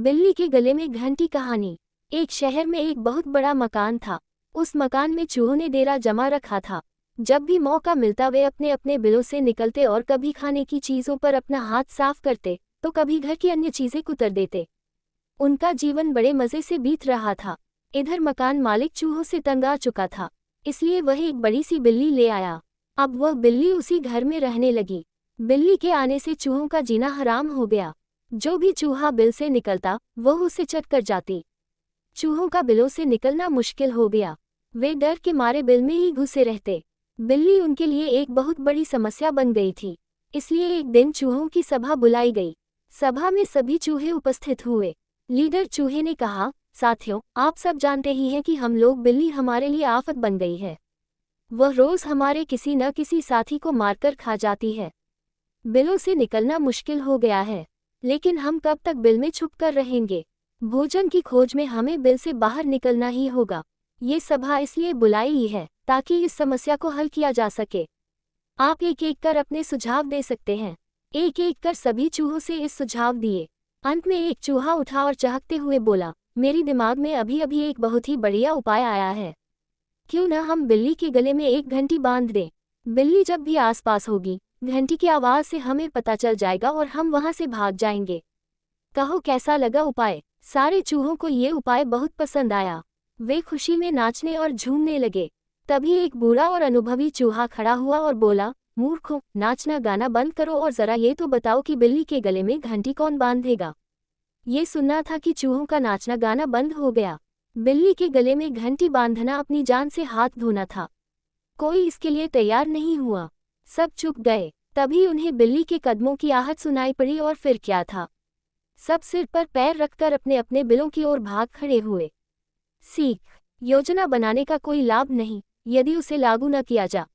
बिल्ली के गले में घंटी कहानी। एक शहर में एक बहुत बड़ा मकान था। उस मकान में चूहों ने डेरा जमा रखा था। जब भी मौका मिलता वे अपने अपने बिलों से निकलते और कभी खाने की चीज़ों पर अपना हाथ साफ करते तो कभी घर की अन्य चीज़ें कुतर देते। उनका जीवन बड़े मज़े से बीत रहा था। इधर मकान मालिक चूहों से तंग आ चुका था, इसलिए वह एक बड़ी सी बिल्ली ले आया। अब वह बिल्ली उसी घर में रहने लगी। बिल्ली के आने से चूहों का जीना हराम हो गया। जो भी चूहा बिल से निकलता वह उसे चट कर जाती। चूहों का बिलों से निकलना मुश्किल हो गया। वे डर के मारे बिल में ही घुसे रहते। बिल्ली उनके लिए एक बहुत बड़ी समस्या बन गई थी। इसलिए एक दिन चूहों की सभा बुलाई गई। सभा में सभी चूहे उपस्थित हुए। लीडर चूहे ने कहा, साथियों, आप सब जानते ही हैं कि हम लोग बिल्ली हमारे लिए आफत बन गई है। वह रोज हमारे किसी न किसी साथी को मारकर खा जाती है। बिलों से निकलना मुश्किल हो गया है, लेकिन हम कब तक बिल में छुप कर रहेंगे। भोजन की खोज में हमें बिल से बाहर निकलना ही होगा। ये सभा इसलिए बुलाई ही है ताकि इस समस्या को हल किया जा सके। आप एक एक कर अपने सुझाव दे सकते हैं। एक एक कर सभी चूहों से इस सुझाव दिए। अंत में एक चूहा उठा और चहकते हुए बोला, मेरी दिमाग में अभी अभी एक बहुत ही बढ़िया उपाय आया है। क्यों न हम बिल्ली के गले में एक घंटी बांध दें। बिल्ली जब भी आसपास होगी, घंटी की आवाज़ से हमें पता चल जाएगा और हम वहां से भाग जाएंगे। कहो कैसा लगा उपाय। सारे चूहों को ये उपाय बहुत पसंद आया। वे खुशी में नाचने और झूमने लगे। तभी एक बूढ़ा और अनुभवी चूहा खड़ा हुआ और बोला, मूर्खों, नाचना गाना बंद करो और जरा ये तो बताओ कि बिल्ली के गले में घंटी कौन बांधेगा। ये सुनना था कि चूहों का नाचना गाना बंद हो गया। बिल्ली के गले में घंटी बांधना अपनी जान से हाथ धोना था। कोई इसके लिए तैयार नहीं हुआ। सब चुप गए। तभी उन्हें बिल्ली के कदमों की आहट सुनाई पड़ी और फिर क्या था, सब सिर पर पैर रखकर अपने अपने बिलों की ओर भाग खड़े हुए। सीख, योजना बनाने का कोई लाभ नहीं यदि उसे लागू न किया जा।